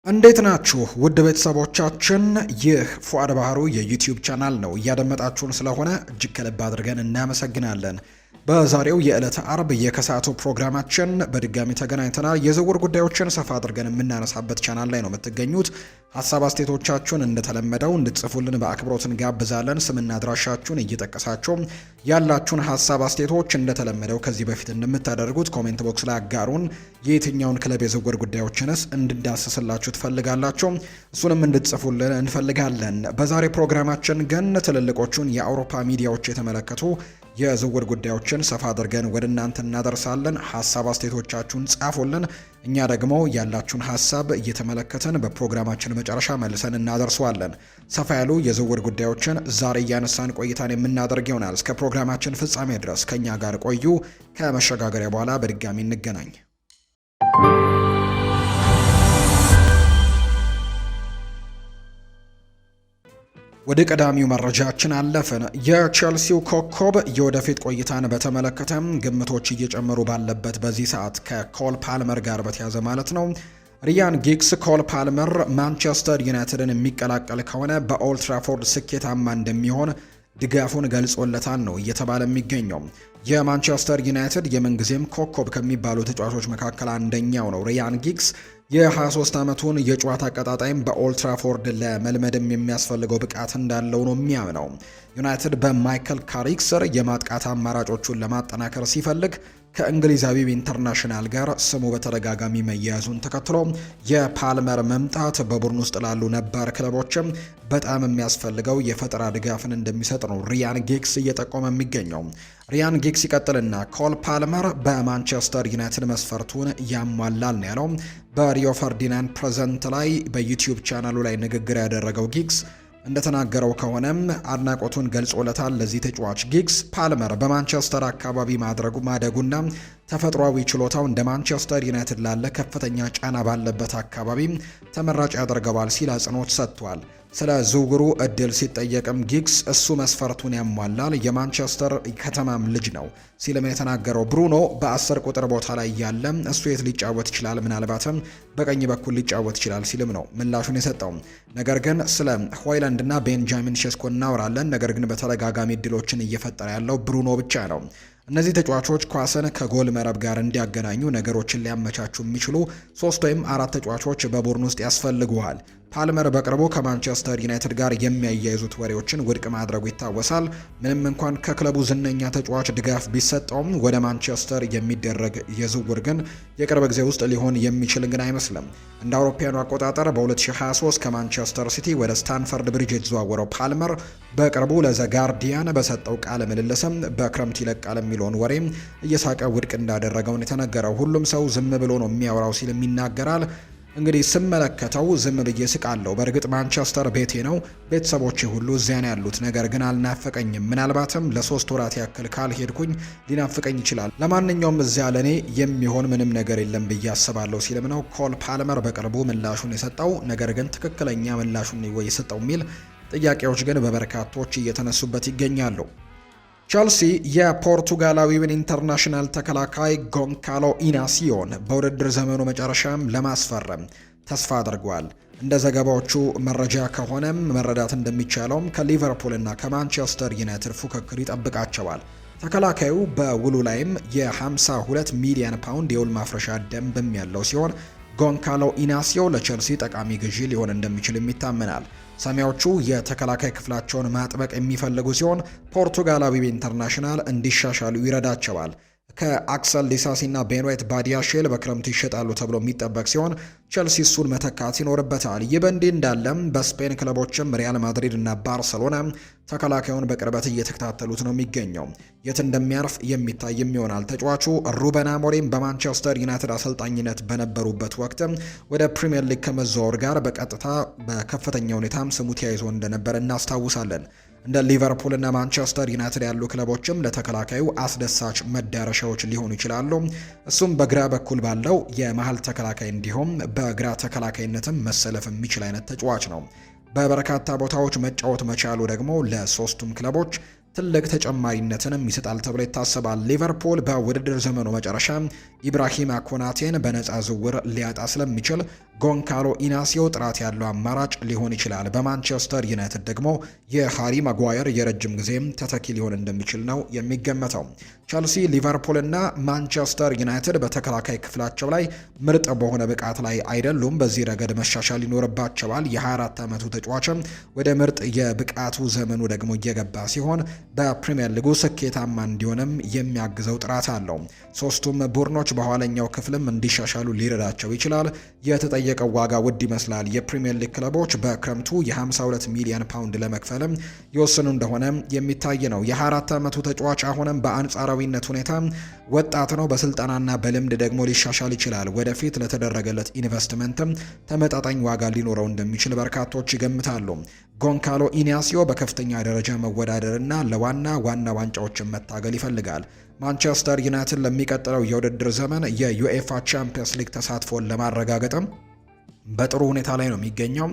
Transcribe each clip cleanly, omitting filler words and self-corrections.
እንዴት ናችሁ ውድ ቤተሰቦቻችን? ይህ ፉአድ ባህሩ የዩቲዩብ ቻናል ነው። እያደመጣችሁን ስለሆነ እጅግ ከልብ አድርገን እናመሰግናለን። በዛሬው የዕለተ አርብ የከሰዓቱ ፕሮግራማችን በድጋሚ ተገናኝተናል። የዝውውር ጉዳዮችን ሰፋ አድርገን የምናነሳበት ቻናል ላይ ነው የምትገኙት። ሀሳብ አስተያየቶቻችሁን እንደተለመደው እንድትጽፉልን በአክብሮት እንጋብዛለን። ስምና አድራሻችሁን እየጠቀሳችሁ ያላችሁን ሀሳብ አስተያየቶች እንደተለመደው ከዚህ በፊት እንደምታደርጉት ኮሜንት ቦክስ ላይ አጋሩን። የየትኛውን ክለብ የዝውውር ጉዳዮችንስ እንድዳስስላችሁ ትፈልጋላችሁ? እሱንም እንድትጽፉልን እንፈልጋለን። በዛሬ ፕሮግራማችን ግን ትልልቆቹን የአውሮፓ ሚዲያዎች የተመለከቱ የዝውውር ጉዳዮችን ሰፋ አድርገን ወደ እናንተ እናደርሳለን። ሀሳብ አስተያየቶቻችሁን ጻፉልን። እኛ ደግሞ ያላችሁን ሀሳብ እየተመለከተን በፕሮግራማችን መጨረሻ መልሰን እናደርሰዋለን። ሰፋ ያሉ የዝውውር ጉዳዮችን ዛሬ እያነሳን ቆይታን የምናደርግ ይሆናል። እስከ ፕሮግራማችን ፍጻሜ ድረስ ከኛ ጋር ቆዩ። ከመሸጋገሪያ በኋላ በድጋሚ እንገናኝ። ወደ ቀዳሚው መረጃችን አለፍን። የቼልሲው ኮከብ የወደፊት ቆይታን በተመለከተ ግምቶች እየጨመሩ ባለበት በዚህ ሰዓት ከኮል ፓልመር ጋር በተያዘ ማለት ነው ሪያን ጊግስ ኮል ፓልመር ማንቸስተር ዩናይትድን የሚቀላቀል ከሆነ በኦልድ ትራፎርድ ስኬታማ እንደሚሆን ድጋፉን ገልጾለታል ነው እየተባለ የሚገኘው። የማንቸስተር ዩናይትድ የምንጊዜም ኮከብ ከሚባሉ ተጫዋቾች መካከል አንደኛው ነው ሪያን ጊግስ። የ23 ዓመቱን የጨዋታ አቀጣጣይም በኦልድ ትራፎርድ ለመልመድም የሚያስፈልገው ብቃት እንዳለው ነው የሚያምነው። ዩናይትድ በማይክል ካሪክ ስር የማጥቃት አማራጮቹን ለማጠናከር ሲፈልግ ከእንግሊዛዊው ኢንተርናሽናል ጋር ስሙ በተደጋጋሚ መያያዙን ተከትሎ የፓልመር መምጣት በቡድን ውስጥ ላሉ ነባር ክለቦችም በጣም የሚያስፈልገው የፈጠራ ድጋፍን እንደሚሰጥ ነው ሪያን ጊግስ እየጠቆመ የሚገኘው። ሪያን ጊግስ ይቀጥልና ኮል ፓልመር በማንቸስተር ዩናይትድ መስፈርቱን ያሟላል ነው ያለው። በሪዮ ፈርዲናንድ ፕሬዘንት ላይ በዩቲዩብ ቻናሉ ላይ ንግግር ያደረገው ጊግስ እንደተናገረው ከሆነም አድናቆቱን ገልጾለታል ለዚህ ተጫዋች። ጊግስ ፓልመር በማንቸስተር አካባቢ ማደጉና ተፈጥሯዊ ችሎታው እንደ ማንቸስተር ዩናይትድ ላለ ከፍተኛ ጫና ባለበት አካባቢ ተመራጭ ያደርገዋል ሲል አጽንኦት ሰጥቷል። ስለ ዝውውሩ እድል ሲጠየቅም ጊግስ እሱ መስፈርቱን ያሟላል፣ የማንቸስተር ከተማም ልጅ ነው ሲልም የተናገረው። ብሩኖ በ10 ቁጥር ቦታ ላይ ያለ እሱ የት ሊጫወት ይችላል? ምናልባትም በቀኝ በኩል ሊጫወት ይችላል ሲልም ነው ምላሹን የሰጠው። ነገር ግን ስለ ሆይላንድ እና ቤንጃሚን ሼስኮ እናወራለን። ነገር ግን በተደጋጋሚ እድሎችን እየፈጠረ ያለው ብሩኖ ብቻ ነው። እነዚህ ተጫዋቾች ኳስን ከጎል መረብ ጋር እንዲያገናኙ ነገሮችን ሊያመቻቹ የሚችሉ 3 ወይም 4 ተጫዋቾች በቡድን ውስጥ ያስፈልጉሃል። ፓልመር በቅርቡ ከማንቸስተር ዩናይትድ ጋር የሚያያይዙት ወሬዎችን ውድቅ ማድረጉ ይታወሳል። ምንም እንኳን ከክለቡ ዝነኛ ተጫዋች ድጋፍ ቢሰጠውም ወደ ማንቸስተር የሚደረግ የዝውውር ግን የቅርብ ጊዜ ውስጥ ሊሆን የሚችል ግን አይመስልም። እንደ አውሮፓውያኑ አቆጣጠር በ2023 ከማንቸስተር ሲቲ ወደ ስታንፈርድ ብሪጅ የተዘዋወረው ፓልመር በቅርቡ ለዘ ጋርዲያን በሰጠው ቃለ ምልልስም በክረምት ይለቃል የሚለውን ወሬ እየሳቀ ውድቅ እንዳደረገውን የተነገረው። ሁሉም ሰው ዝም ብሎ ነው የሚያወራው ሲልም ይናገራል። እንግዲህ ስመለከተው ዝም ብዬ ስቃለሁ። በእርግጥ ማንቸስተር ቤቴ ነው፣ ቤተሰቦቼ ሁሉ እዚያ ነው ያሉት። ነገር ግን አልናፈቀኝም። ምናልባትም ለ3 ወራት ያክል ካልሄድኩኝ ሊናፍቀኝ ይችላል። ለማንኛውም እዚያ ለኔ የሚሆን ምንም ነገር የለም ብዬ አስባለሁ ሲልም ነው ኮል ፓልመር በቅርቡ ምላሹን የሰጠው። ነገር ግን ትክክለኛ ምላሹን ወይ የሰጠው የሚል ጥያቄዎች ግን በበርካቶች እየተነሱበት ይገኛሉ። ቸልሲ የፖርቱጋላዊውን ኢንተርናሽናል ተከላካይ ጎንካሎ ኢናሲዮን በውድድር ዘመኑ መጨረሻም ለማስፈረም ተስፋ አድርጓል። እንደ ዘገባዎቹ መረጃ ከሆነም መረዳት እንደሚቻለውም ከሊቨርፑልና ከማንቸስተር ዩናይትድ ፉክክር ይጠብቃቸዋል። ተከላካዩ በውሉ ላይም የ52 ሚሊዮን ፓውንድ የውል ማፍረሻ ደንብም ያለው ሲሆን ጎንካሎ ኢናሲዮ ለቸልሲ ጠቃሚ ግዢ ሊሆን እንደሚችልም ይታመናል። ሰማያዎቹ የተከላካይ ክፍላቸውን ማጥበቅ የሚፈልጉ ሲሆን ፖርቱጋላዊው ኢንተርናሽናል እንዲሻሻሉ ይረዳቸዋል። ከአክሰል ዲሳሲና ቤንዌት ባዲያሼል በክረምቱ ይሸጣሉ ተብሎ የሚጠበቅ ሲሆን ቸልሲ እሱን መተካት ይኖርበታል። ይህ በእንዲህ እንዳለም በስፔን ክለቦችም ሪያል ማድሪድ እና ባርሰሎና ተከላካዩን በቅርበት እየተከታተሉት ነው የሚገኘው። የት እንደሚያርፍ የሚታይም ይሆናል። ተጫዋቹ ሩበን አሞሪም በማንቸስተር ዩናይትድ አሰልጣኝነት በነበሩበት ወቅት ወደ ፕሪምየር ሊግ ከመዘዋወር ጋር በቀጥታ በከፍተኛ ሁኔታም ስሙ ተያይዞ እንደነበር እናስታውሳለን። እንደ ሊቨርፑል እና ማንቸስተር ዩናይትድ ያሉ ክለቦችም ለተከላካዩ አስደሳች መዳረሻዎች ሊሆኑ ይችላሉ። እሱም በግራ በኩል ባለው የመሀል ተከላካይ እንዲሁም በግራ ተከላካይነትም መሰለፍ የሚችል አይነት ተጫዋች ነው። በበርካታ ቦታዎች መጫወት መቻሉ ደግሞ ለሶስቱም ክለቦች ትልቅ ተጨማሪነትንም ይሰጣል ተብሎ ይታሰባል። ሊቨርፑል በውድድር ዘመኑ መጨረሻ ኢብራሂማ ኮናቴን በነፃ ዝውውር ሊያጣ ስለሚችል ጎንካሎ ኢናሲዮ ጥራት ያለው አማራጭ ሊሆን ይችላል። በማንቸስተር ዩናይትድ ደግሞ የሃሪ ማጓየር የረጅም ጊዜም ተተኪ ሊሆን እንደሚችል ነው የሚገመተው። ቸልሲ፣ ሊቨርፑል እና ማንቸስተር ዩናይትድ በተከላካይ ክፍላቸው ላይ ምርጥ በሆነ ብቃት ላይ አይደሉም። በዚህ ረገድ መሻሻል ይኖርባቸዋል። የ24 ዓመቱ ተጫዋችም ወደ ምርጥ የብቃቱ ዘመኑ ደግሞ እየገባ ሲሆን በፕሪሚየር ሊጉ ስኬታማ እንዲሆንም የሚያግዘው ጥራት አለው። ሶስቱም ቡድኖች በኋለኛው ክፍልም እንዲሻሻሉ ሊረዳቸው ይችላል። የተጠየቀው ዋጋ ውድ ይመስላል። የፕሪሚየር ሊግ ክለቦች በክረምቱ የ52 ሚሊዮን ፓውንድ ለመክፈልም ይወስኑ እንደሆነ የሚታይ ነው። የ24 ዓመቱ ተጫዋች አሁንም በአንጻራዊነት ሁኔታ ወጣት ነው። በስልጠናና በልምድ ደግሞ ሊሻሻል ይችላል። ወደፊት ለተደረገለት ኢንቨስትመንትም ተመጣጣኝ ዋጋ ሊኖረው እንደሚችል በርካቶች ይገምታሉ። ጎንካሎ ኢናሲዮ በከፍተኛ ደረጃ መወዳደርና ለዋና ዋንጫዎችን መታገል ይፈልጋል። ማንቸስተር ዩናይትድ ለሚቀጥለው የውድድር ዘመን የዩኤፋ ቻምፒየንስ ሊግ ተሳትፎን ለማረጋገጥም በጥሩ ሁኔታ ላይ ነው የሚገኘው።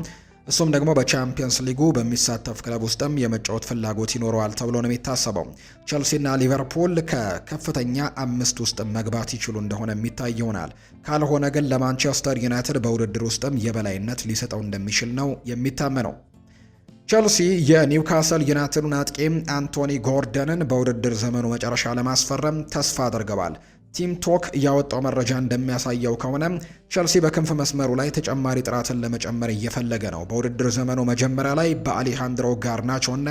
እሱም ደግሞ በቻምፒየንስ ሊጉ በሚሳተፍ ክለብ ውስጥም የመጫወት ፍላጎት ይኖረዋል ተብሎ ነው የሚታሰበው። ቸልሲና ሊቨርፑል ከከፍተኛ 5 ውስጥ መግባት ይችሉ እንደሆነ የሚታይ ይሆናል። ካልሆነ ግን ለማንቸስተር ዩናይትድ በውድድር ውስጥም የበላይነት ሊሰጠው እንደሚችል ነው የሚታመነው። ቸልሲ የኒውካስል ዩናይትዱን አጥቂ አንቶኒ ጎርደንን በውድድር ዘመኑ መጨረሻ ለማስፈረም ተስፋ አድርገዋል። ቲም ቶክ ያወጣው መረጃ እንደሚያሳየው ከሆነ ቸልሲ በክንፍ መስመሩ ላይ ተጨማሪ ጥራትን ለመጨመር እየፈለገ ነው። በውድድር ዘመኑ መጀመሪያ ላይ በአሌሃንድሮ ጋርናቾ እና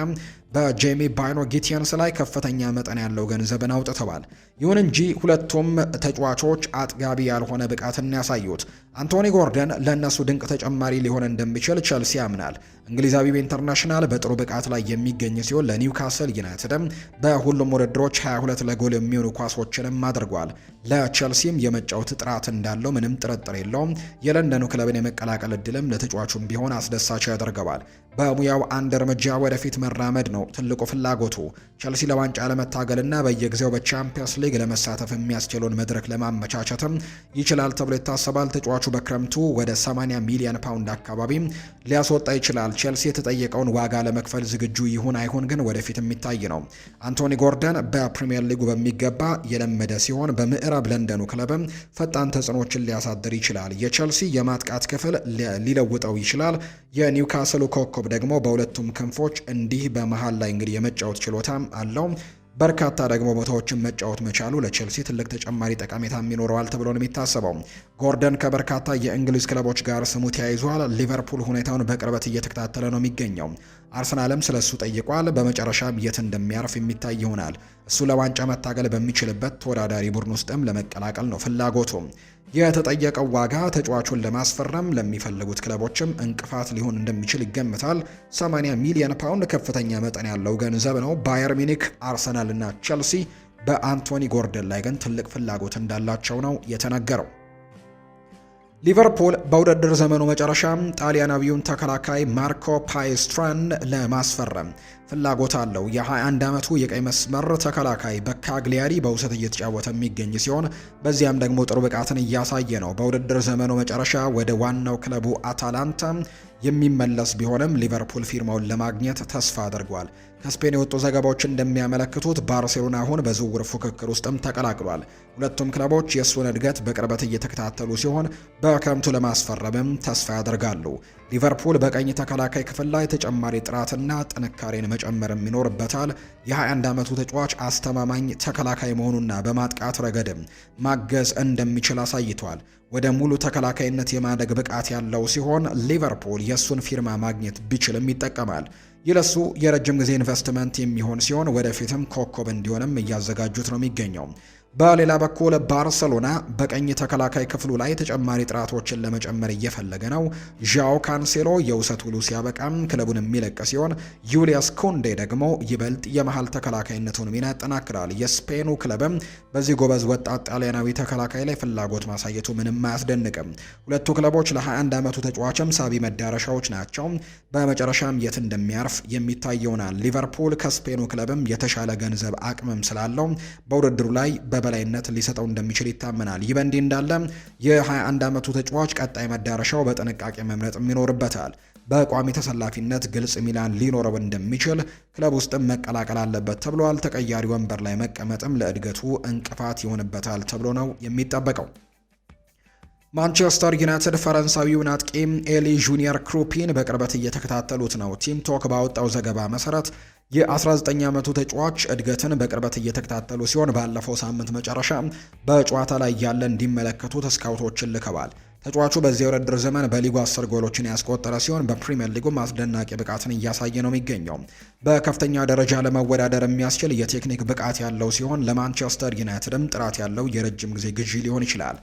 በጄሚ ባይኖ ጊቲያንስ ላይ ከፍተኛ መጠን ያለው ገንዘብን አውጥተዋል። ይሁን እንጂ ሁለቱም ተጫዋቾች አጥጋቢ ያልሆነ ብቃትን ያሳዩት። አንቶኒ ጎርደን ለእነሱ ድንቅ ተጨማሪ ሊሆን እንደሚችል ቸልሲ ያምናል። እንግሊዛዊው ኢንተርናሽናል በጥሩ ብቃት ላይ የሚገኝ ሲሆን ለኒውካስል ዩናይትድም በሁሉም ውድድሮች 22 ለጎል የሚሆኑ ኳሶችንም አድርጓል። ለቸልሲም የመጫወት ጥራት እንዳለው ምንም ጥርጥር የለውም። የለንደኑ ክለብን የመቀላቀል እድልም ለተጫዋቹም ቢሆን አስደሳች ያደርገዋል። በሙያው አንድ እርምጃ ወደፊት መራመድ ነው ትልቁ ፍላጎቱ። ቸልሲ ለዋንጫ ለመታገልና በየጊዜው በቻምፒየንስ ሊግ ለመሳተፍ የሚያስችለውን መድረክ ለማመቻቸትም ይችላል ተብሎ ይታሰባል። ተጫዋቹ በክረምቱ ወደ 80 ሚሊዮን ፓውንድ አካባቢ ሊያስወጣ ይችላል። ቸልሲ የተጠየቀውን ዋጋ ለመክፈል ዝግጁ ይሁን አይሁን ግን ወደፊት የሚታይ ነው። አንቶኒ ጎርደን በፕሪሚየር ሊጉ በሚገባ የለመደ ሲሆን በምዕራብ ለንደኑ ክለብም ፈጣን ተጽዕኖችን ሊያሳድር ይችላል። የቸልሲ የማጥቃት ክፍል ሊለውጠው ይችላል። የኒውካስሉ ኮከብ ደግሞ በሁለቱም ክንፎች እንዲህ በመሃል ላይ እንግዲህ የመጫወት ችሎታም አለው። በርካታ ደግሞ ቦታዎችን መጫወት መቻሉ ለቸልሲ ትልቅ ተጨማሪ ጠቀሜታ ይኖረዋል ተብሎ ነው የሚታሰበው። ጎርደን ከበርካታ የእንግሊዝ ክለቦች ጋር ስሙ ተያይዟል። ሊቨርፑል ሁኔታውን በቅርበት እየተከታተለ ነው የሚገኘው። አርሰናልም ስለሱ ጠይቋል። በመጨረሻም የት እንደሚያርፍ የሚታይ ይሆናል። እሱ ለዋንጫ መታገል በሚችልበት ተወዳዳሪ ቡድን ውስጥም ለመቀላቀል ነው ፍላጎቱ። የተጠየቀው ዋጋ ተጫዋቹን ለማስፈረም ለሚፈልጉት ክለቦችም እንቅፋት ሊሆን እንደሚችል ይገምታል። 80 ሚሊዮን ፓውንድ ከፍተኛ መጠን ያለው ገንዘብ ነው። ባየር ሚኒክ፣ አርሰናል እና ቸልሲ በአንቶኒ ጎርደን ላይ ግን ትልቅ ፍላጎት እንዳላቸው ነው የተነገረው። ሊቨርፑል በውድድር ዘመኑ መጨረሻ ጣሊያናዊውን ተከላካይ ማርኮ ፓይስትራን ለማስፈረም ፍላጎት አለው። የ21 ዓመቱ የቀይ መስመር ተከላካይ በካግሊያሪ በውሰት እየተጫወተ የሚገኝ ሲሆን በዚያም ደግሞ ጥሩ ብቃትን እያሳየ ነው። በውድድር ዘመኑ መጨረሻ ወደ ዋናው ክለቡ አታላንታ የሚመለስ ቢሆንም ሊቨርፑል ፊርማውን ለማግኘት ተስፋ አድርጓል። ከስፔን የወጡ ዘገባዎች እንደሚያመለክቱት ባርሴሎና አሁን በዝውውር ፉክክር ውስጥም ተቀላቅሏል። ሁለቱም ክለቦች የእሱን እድገት በቅርበት እየተከታተሉ ሲሆን በክረምቱ ለማስፈረምም ተስፋ ያደርጋሉ። ሊቨርፑል በቀኝ ተከላካይ ክፍል ላይ ተጨማሪ ጥራትና ጥንካሬን መጨመርም ይኖርበታል። የ21 ዓመቱ ተጫዋች አስተማማኝ ተከላካይ መሆኑና በማጥቃት ረገድም ማገዝ እንደሚችል አሳይቷል። ወደ ሙሉ ተከላካይነት የማደግ ብቃት ያለው ሲሆን ሊቨርፑል የእሱን ፊርማ ማግኘት ቢችልም ይጠቀማል። ይለሱ የረጅም ጊዜ ኢንቨስትመንት የሚሆን ሲሆን ወደፊትም ኮከብ እንዲሆንም እያዘጋጁት ነው የሚገኘው። በሌላ በኩል ባርሰሎና በቀኝ ተከላካይ ክፍሉ ላይ ተጨማሪ ጥራቶችን ለመጨመር እየፈለገ ነው። ዣኦ ካንሴሎ የውሰት ውሉ ሲያበቃም ክለቡን የሚለቅ ሲሆን ዩሊያስ ኩንዴ ደግሞ ይበልጥ የመሃል ተከላካይነቱን ሚና ያጠናክራል። የስፔኑ ክለብም በዚህ ጎበዝ ወጣት ጣሊያናዊ ተከላካይ ላይ ፍላጎት ማሳየቱ ምንም አያስደንቅም። ሁለቱ ክለቦች ለ21 ዓመቱ ተጫዋችም ሳቢ መዳረሻዎች ናቸው። በመጨረሻም የት እንደሚያርፍ የሚታይ ይሆናል። ሊቨርፑል ከስፔኑ ክለብም የተሻለ ገንዘብ አቅምም ስላለው በውድድሩ ላይ በበላይነት ሊሰጠው እንደሚችል ይታመናል። ይህ በእንዲህ እንዳለ የ21 ዓመቱ ተጫዋች ቀጣይ መዳረሻው በጥንቃቄ መምረጥ ይኖርበታል። በቋሚ ተሰላፊነት ግልጽ ሚላን ሊኖረው እንደሚችል ክለብ ውስጥም መቀላቀል አለበት ተብሏል። ተቀያሪ ወንበር ላይ መቀመጥም ለእድገቱ እንቅፋት ይሆንበታል ተብሎ ነው የሚጠበቀው። ማንቸስተር ዩናይትድ ፈረንሳዊውን አጥቂ ኤሊ ጁኒየር ክሩፒን በቅርበት እየተከታተሉት ነው። ቲም ቶክ ባወጣው ዘገባ መሰረት የ19 ዓመቱ ተጫዋች እድገትን በቅርበት እየተከታተሉ ሲሆን ባለፈው ሳምንት መጨረሻ በጨዋታ ላይ ያለ እንዲመለከቱት ስካውቶችን ልከዋል። ተጫዋቹ በዚህ የውድድር ዘመን በሊጉ 10 ጎሎችን ያስቆጠረ ሲሆን በፕሪሚየር ሊጉም አስደናቂ ብቃትን እያሳየ ነው የሚገኘው። በከፍተኛ ደረጃ ለመወዳደር የሚያስችል የቴክኒክ ብቃት ያለው ሲሆን ለማንቸስተር ዩናይትድም ጥራት ያለው የረጅም ጊዜ ግዢ ሊሆን ይችላል።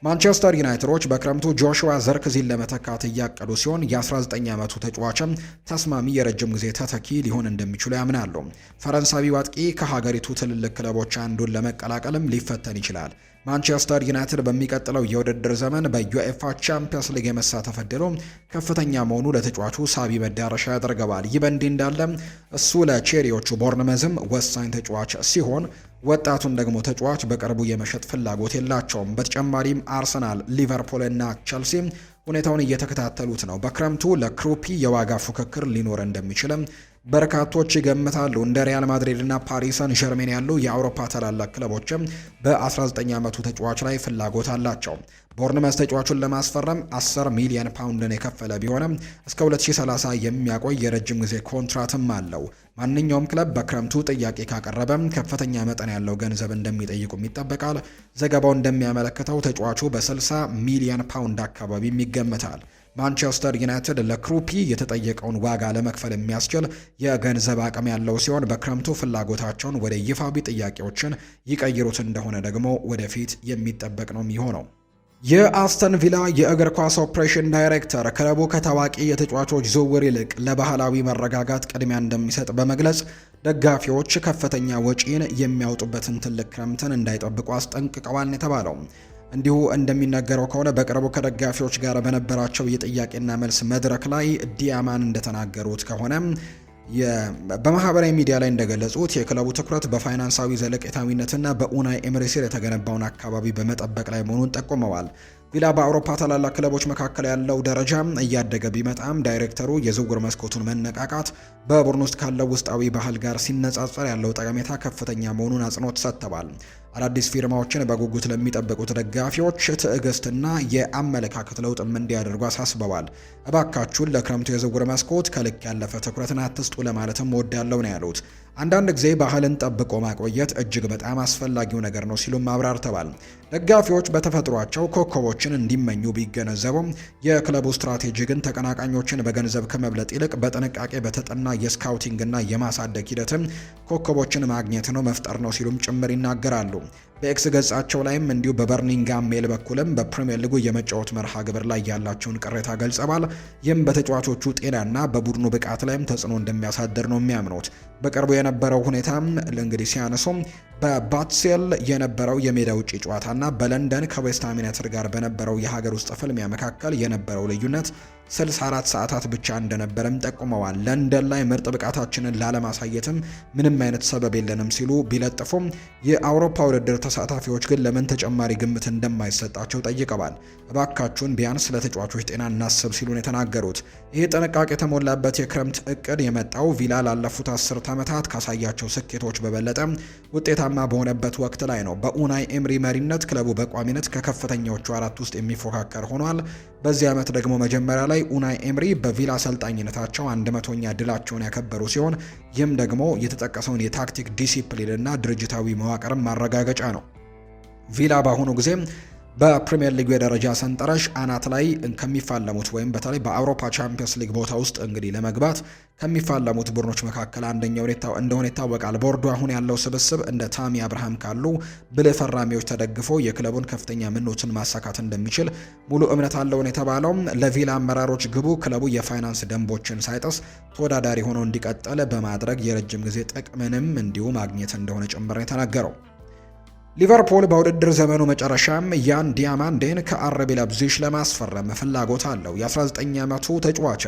ማንቸስተር ዩናይትዶች በክረምቱ ጆሹዋ ዘርክዚን ለመተካት እያቀዱ ሲሆን የ19 ዓመቱ ተጫዋችም ተስማሚ የረጅም ጊዜ ተተኪ ሊሆን እንደሚችሉ ያምናሉ። ፈረንሳዊው አጥቂ ከሀገሪቱ ትልልቅ ክለቦች አንዱን ለመቀላቀልም ሊፈተን ይችላል። ማንቸስተር ዩናይትድ በሚቀጥለው የውድድር ዘመን በዩኤፋ ቻምፒየንስ ሊግ የመሳተፍ ዕድሉ ከፍተኛ መሆኑ ለተጫዋቹ ሳቢ መዳረሻ ያደርገዋል። ይህ በእንዲህ እንዳለ እሱ ለቼሪዎቹ ቦርንመዝም ወሳኝ ተጫዋች ሲሆን ወጣቱን ደግሞ ተጫዋች በቅርቡ የመሸጥ ፍላጎት የላቸውም። በተጨማሪም አርሰናል፣ ሊቨርፑል እና ቸልሲ ሁኔታውን እየተከታተሉት ነው። በክረምቱ ለክሩፒ የዋጋ ፉክክር ሊኖር እንደሚችልም በርካቶች ይገምታሉ። እንደ ሪያል ማድሪድ እና ፓሪስ ሰን ዠርሜን ያሉ የአውሮፓ ታላላቅ ክለቦችም በ19 ዓመቱ ተጫዋች ላይ ፍላጎት አላቸው። ቦርንመስ ተጫዋቹን ለማስፈረም 10 ሚሊዮን ፓውንድን የከፈለ ቢሆንም እስከ 2030 የሚያቆይ የረጅም ጊዜ ኮንትራትም አለው። ማንኛውም ክለብ በክረምቱ ጥያቄ ካቀረበ ከፍተኛ መጠን ያለው ገንዘብ እንደሚጠይቁም ይጠበቃል። ዘገባው እንደሚያመለክተው ተጫዋቹ በ60 ሚሊዮን ፓውንድ አካባቢም ይገመታል። ማንቸስተር ዩናይትድ ለክሩፒ የተጠየቀውን ዋጋ ለመክፈል የሚያስችል የገንዘብ አቅም ያለው ሲሆን በክረምቱ ፍላጎታቸውን ወደ ይፋዊ ጥያቄዎችን ይቀይሩት እንደሆነ ደግሞ ወደፊት የሚጠበቅ ነው የሚሆነው። የአስተን ቪላ የእግር ኳስ ኦፕሬሽን ዳይሬክተር ክለቡ ከታዋቂ የተጫዋቾች ዝውውር ይልቅ ለባህላዊ መረጋጋት ቅድሚያ እንደሚሰጥ በመግለጽ ደጋፊዎች ከፍተኛ ወጪን የሚያወጡበትን ትልቅ ክረምትን እንዳይጠብቁ አስጠንቅቀዋል የተባለው። እንዲሁ እንደሚነገረው ከሆነ በቅርቡ ከደጋፊዎች ጋር በነበራቸው የጥያቄና መልስ መድረክ ላይ ዲያማን እንደተናገሩት ከሆነ በማህበራዊ ሚዲያ ላይ እንደገለጹት የክለቡ ትኩረት በፋይናንሳዊ ዘለቄታዊነትና በኡናይ ኤምሪ ስር የተገነባውን አካባቢ በመጠበቅ ላይ መሆኑን ጠቁመዋል። ቪላ በአውሮፓ ታላላቅ ክለቦች መካከል ያለው ደረጃ እያደገ ቢመጣም ዳይሬክተሩ የዝውውር መስኮቱን መነቃቃት በቡድን ውስጥ ካለው ውስጣዊ ባህል ጋር ሲነጻጸር ያለው ጠቀሜታ ከፍተኛ መሆኑን አጽንኦት ሰጥተዋል። አዳዲስ ፊርማዎችን በጉጉት ለሚጠብቁት ደጋፊዎች ትዕግስትና የአመለካከት ለውጥም እንዲያደርጉ አሳስበዋል። እባካችሁን ለክረምቱ የዝውውር መስኮት ከልክ ያለፈ ትኩረትን አትስጡ ለማለትም ወዳለው ነው ያሉት። አንዳንድ ጊዜ ባህልን ጠብቆ ማቆየት እጅግ በጣም አስፈላጊው ነገር ነው ሲሉም አብራርተዋል። ደጋፊዎች በተፈጥሯቸው ኮከቦችን እንዲመኙ ቢገነዘቡም የክለቡ ስትራቴጂ ግን ተቀናቃኞችን በገንዘብ ከመብለጥ ይልቅ በጥንቃቄ በተጠና የስካውቲንግና የማሳደግ ሂደትም ኮከቦችን ማግኘት ነው መፍጠር ነው ሲሉም ጭምር ይናገራሉ። በኤክስ ገጻቸው ላይም እንዲሁ በበርኒንጋም ሜል በኩልም በፕሪሚየር ሊጉ የመጫወት መርሃ ግብር ላይ ያላቸውን ቅሬታ ገልጸዋል። ይህም በተጫዋቾቹ ጤናና በቡድኑ ብቃት ላይም ተጽዕኖ እንደሚያሳድር ነው የሚያምኑት። በቅርቡ የነበረው ሁኔታ እንግዲህ ሲያነሱም በባትሴል የነበረው የሜዳ ውጪ ጨዋታና በለንደን ከዌስትሃም ዩናይትድ ጋር በነበረው የሀገር ውስጥ ፍልሚያ መካከል የነበረው ልዩነት 64 ሰዓታት ብቻ እንደነበረም ጠቁመዋል። ለንደን ላይ ምርጥ ብቃታችንን ላለማሳየትም ምንም አይነት ሰበብ የለንም ሲሉ ቢለጥፉም የአውሮፓ ውድድር ተሳታፊዎች ግን ለምን ተጨማሪ ግምት እንደማይሰጣቸው ጠይቀዋል። እባካችሁን ቢያንስ ለተጫዋቾች ጤና እናስብ ሲሉ ነው የተናገሩት። ይህ ጥንቃቄ የተሞላበት የክረምት እቅድ የመጣው ቪላ ላለፉት 10 ዓመታት ካሳያቸው ስኬቶች በበለጠ ውጤታማ በሆነበት ወቅት ላይ ነው። በኡናይ ኤምሪ መሪነት ክለቡ በቋሚነት ከከፍተኛዎቹ 4 ውስጥ የሚፎካከር ሆኗል። በዚህ ዓመት ደግሞ መጀመሪያ ላይ ኡናይ ኤምሪ በቪላ አሰልጣኝነታቸው 100ኛ ድላቸውን ያከበሩ ሲሆን ይህም ደግሞ የተጠቀሰውን የታክቲክ ዲሲፕሊንና ድርጅታዊ መዋቅርን ማረጋገጫ ነው። ቪላ በአሁኑ ጊዜ በፕሪሚየር ሊግ የደረጃ ሰንጠረዥ አናት ላይ ከሚፋለሙት ወይም በተለይ በአውሮፓ ቻምፒየንስ ሊግ ቦታ ውስጥ እንግዲህ ለመግባት ከሚፋለሙት ቡድኖች መካከል አንደኛው እንደሆነ ይታወቃል። ቦርዱ አሁን ያለው ስብስብ እንደ ታሚ አብርሃም ካሉ ብልህ ፈራሚዎች ተደግፎ የክለቡን ከፍተኛ ምኞትን ማሳካት እንደሚችል ሙሉ እምነት አለው የተባለው ለቪላ አመራሮች ግቡ ክለቡ የፋይናንስ ደንቦችን ሳይጥስ ተወዳዳሪ ሆኖ እንዲቀጥል በማድረግ የረጅም ጊዜ ጥቅምንም እንዲሁ ማግኘት እንደሆነ ጭምር የተናገረው። ሊቨርፑል በውድድር ዘመኑ መጨረሻም ያን ዲያማንዴን ከአርቢ ላይፕዚግ ለማስፈረም ፍላጎት አለው። የ19 ዓመቱ ተጫዋች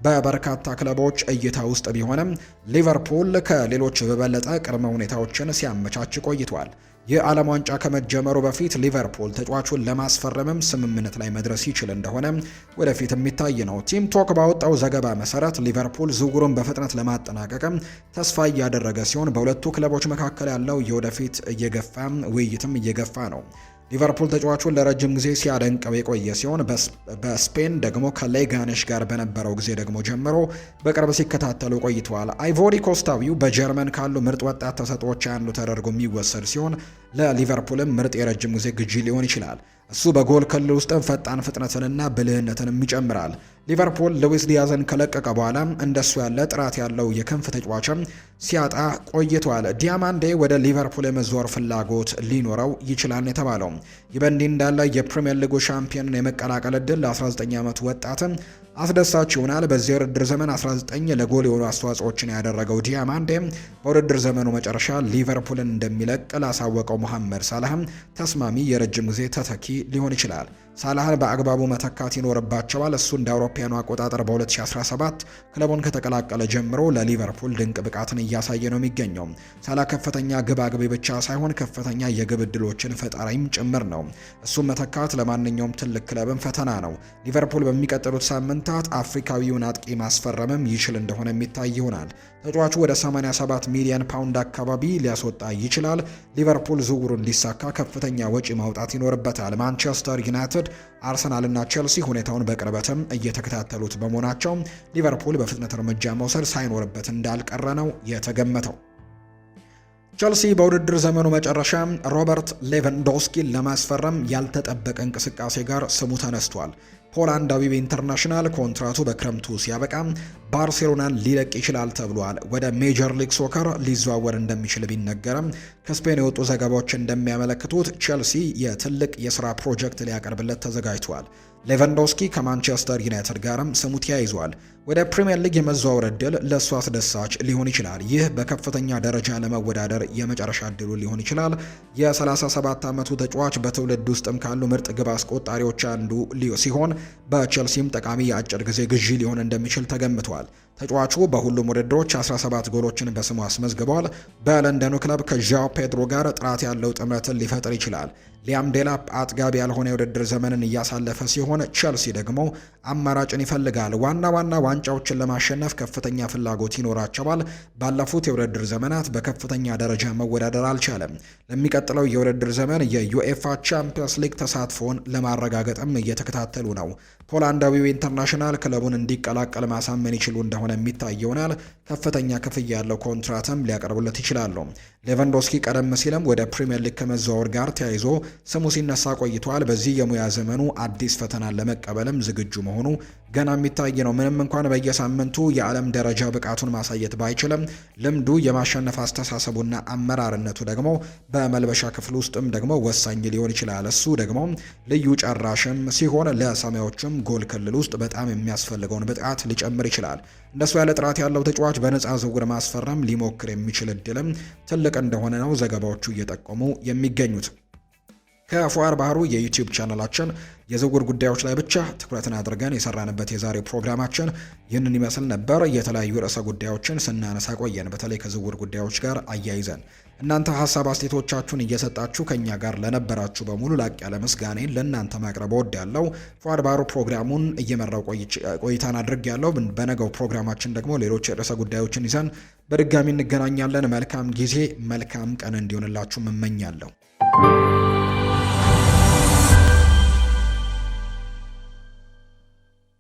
በበርካታ ክለቦች እይታ ውስጥ ቢሆንም ሊቨርፑል ከሌሎች በበለጠ ቅድመ ሁኔታዎችን ሲያመቻች ቆይቷል። የዓለም ዋንጫ ከመጀመሩ በፊት ሊቨርፑል ተጫዋቹን ለማስፈረምም ስምምነት ላይ መድረስ ይችል እንደሆነ ወደፊት የሚታይ ነው። ቲም ቶክ ባወጣው ዘገባ መሰረት ሊቨርፑል ዝውውሩን በፍጥነት ለማጠናቀቅም ተስፋ እያደረገ ሲሆን በሁለቱ ክለቦች መካከል ያለው የወደፊት ውይይትም እየገፋ ነው። ሊቨርፑል ተጫዋቹን ለረጅም ጊዜ ሲያደንቀው የቆየ ሲሆን በስፔን ደግሞ ከሌጋኔሽ ጋር በነበረው ጊዜ ደግሞ ጀምሮ በቅርብ ሲከታተሉ ቆይተዋል። አይቮሪ ኮስታዊው በጀርመን ካሉ ምርጥ ወጣት ተሰጥኦዎች አንዱ ተደርጎ የሚወሰድ ሲሆን ለሊቨርፑልም ምርጥ የረጅም ጊዜ ግዢ ሊሆን ይችላል። እሱ በጎል ክልል ውስጥም ፈጣን ፍጥነትንና ብልህነትንም ይጨምራል። ሊቨርፑል ሉዊስ ዲያዝን ከለቀቀ በኋላ እንደሱ ያለ ጥራት ያለው የክንፍ ተጫዋችም ሲያጣ ቆይቷል። ዲያማንዴ ወደ ሊቨርፑል የመዞር ፍላጎት ሊኖረው ይችላል የተባለው ይህ በእንዲህ እንዳለ የፕሪምየር ሊጉ ሻምፒዮንን የመቀላቀል እድል ለ19 ዓመት ወጣትም አስደሳች ይሆናል። በዚህ የውድድር ዘመን 19 ለጎል የሆኑ አስተዋጽኦችን ያደረገው ዲያማንዴ በውድድር ዘመኑ መጨረሻ ሊቨርፑልን እንደሚለቅ ላሳወቀው መሐመድ ሳላህም ተስማሚ የረጅም ጊዜ ተተኪ ሊሆን ይችላል። ሳላህን በአግባቡ መተካት ይኖርባቸዋል። እሱ እንደ አውሮፓውያኑ አቆጣጠር በ2017 ክለቡን ከተቀላቀለ ጀምሮ ለሊቨርፑል ድንቅ ብቃትን እያሳየ ነው የሚገኘው። ሳላ ከፍተኛ ግብ አግቢ ብቻ ሳይሆን ከፍተኛ የግብ ዕድሎችን ፈጣሪም ጭምር ነው። እሱን መተካት ለማንኛውም ትልቅ ክለብም ፈተና ነው። ሊቨርፑል በሚቀጥሉት ሳምንታት አፍሪካዊውን አጥቂ ማስፈረምም ይችል እንደሆነ የሚታይ ይሆናል። ተጫዋቹ ወደ 87 ሚሊዮን ፓውንድ አካባቢ ሊያስወጣ ይችላል። ሊቨርፑል ዝውውሩ እንዲሳካ ከፍተኛ ወጪ ማውጣት ይኖርበታል። ማንቸስተር ዩናይትድ፣ አርሰናል እና ቼልሲ ሁኔታውን በቅርበትም እየተከታተሉት በመሆናቸው ሊቨርፑል በፍጥነት እርምጃ መውሰድ ሳይኖርበት እንዳልቀረ ነው የተገመተው። ቼልሲ በውድድር ዘመኑ መጨረሻ ሮበርት ሌቫንዶስኪን ለማስፈረም ያልተጠበቀ እንቅስቃሴ ጋር ስሙ ተነስቷል። ፖላንዳዊው ኢንተርናሽናል ኮንትራቱ በክረምቱ ሲያበቃ ባርሴሎናን ሊለቅ ይችላል ተብሏል። ወደ ሜጀር ሊግ ሶከር ሊዘዋወር እንደሚችል ቢነገርም ከስፔን የወጡ ዘገባዎች እንደሚያመለክቱት ቼልሲ የትልቅ የስራ ፕሮጀክት ሊያቀርብለት ተዘጋጅቷል። ሌቫንዶስኪ ከማንቸስተር ዩናይትድ ጋርም ስሙ ተያይዟል። ወደ ፕሪምየር ሊግ የመዘዋወር እድል ለእሱ አስደሳች ሊሆን ይችላል። ይህ በከፍተኛ ደረጃ ለመወዳደር የመጨረሻ እድሉ ሊሆን ይችላል። የ37 ዓመቱ ተጫዋች በትውልድ ውስጥም ካሉ ምርጥ ግብ አስቆጣሪዎች አንዱ ሲሆን በቼልሲም ጠቃሚ የአጭር ጊዜ ግዢ ሊሆን እንደሚችል ተገምቷል። ተጫዋቹ በሁሉም ውድድሮች 17 ጎሎችን በስሙ አስመዝግቧል። በለንደኑ ክለብ ከዣኦ ፔድሮ ጋር ጥራት ያለው ጥምረትን ሊፈጥር ይችላል። ሊያም ዴላፕ አጥጋቢ ያልሆነ የውድድር ዘመንን እያሳለፈ ሲሆን ቼልሲ ደግሞ አማራጭን ይፈልጋል። ዋና ዋንጫዎችን ለማሸነፍ ከፍተኛ ፍላጎት ይኖራቸዋል። ባለፉት የውድድር ዘመናት በከፍተኛ ደረጃ መወዳደር አልቻለም። ለሚቀጥለው የውድድር ዘመን የዩኤፋ ቻምፒየንስ ሊግ ተሳትፎን ለማረጋገጥም እየተከታተሉ ነው። ፖላንዳዊው ኢንተርናሽናል ክለቡን እንዲቀላቀል ማሳመን ይችሉ እንደሆነ የሚታይ ይሆናል። ከፍተኛ ክፍያ ያለው ኮንትራትም ሊያቀርቡለት ይችላሉ። ሌቫንዶስኪ ቀደም ሲልም ወደ ፕሪምየር ሊግ ከመዘዋወር ጋር ተያይዞ ስሙ ሲነሳ ቆይቷል። በዚህ የሙያ ዘመኑ አዲስ ፈተናን ለመቀበልም ዝግጁ መሆኑ ገና የሚታይ ነው። ምንም እንኳን በየሳምንቱ የዓለም ደረጃ ብቃቱን ማሳየት ባይችልም ልምዱ፣ የማሸነፍ አስተሳሰቡና አመራርነቱ ደግሞ በመልበሻ ክፍል ውስጥም ደግሞ ወሳኝ ሊሆን ይችላል። እሱ ደግሞ ልዩ ጨራሽም ሲሆን ለሰማዮችም ጎል ክልል ውስጥ በጣም የሚያስፈልገውን ብቃት ሊጨምር ይችላል። እንደሱ ያለ ጥራት ያለው ተጫዋች በነፃ ዝውውር ማስፈረም ሊሞክር የሚችል እድልም ትልቅ እንደሆነ ነው ዘገባዎቹ እየጠቆሙ የሚገኙት። ከፉአድ ባህሩ የዩቲዩብ ቻናላችን የዝውውር ጉዳዮች ላይ ብቻ ትኩረትን አድርገን የሰራንበት የዛሬው ፕሮግራማችን ይህንን ይመስል ነበር። የተለያዩ ርዕሰ ጉዳዮችን ስናነሳ ቆየን፣ በተለይ ከዝውውር ጉዳዮች ጋር አያይዘን። እናንተ ሀሳብ አስተያየቶቻችሁን እየሰጣችሁ ከኛ ጋር ለነበራችሁ በሙሉ ላቅ ያለ ምስጋናን ለእናንተ ማቅረብ እወዳለሁ። ፉአድ ባህሩ ፕሮግራሙን እየመራው ቆይታን አድርጌያለሁ። በነገው ፕሮግራማችን ደግሞ ሌሎች ርዕሰ ጉዳዮችን ይዘን በድጋሚ እንገናኛለን። መልካም ጊዜ፣ መልካም ቀን እንዲሆንላችሁ እመኛለሁ።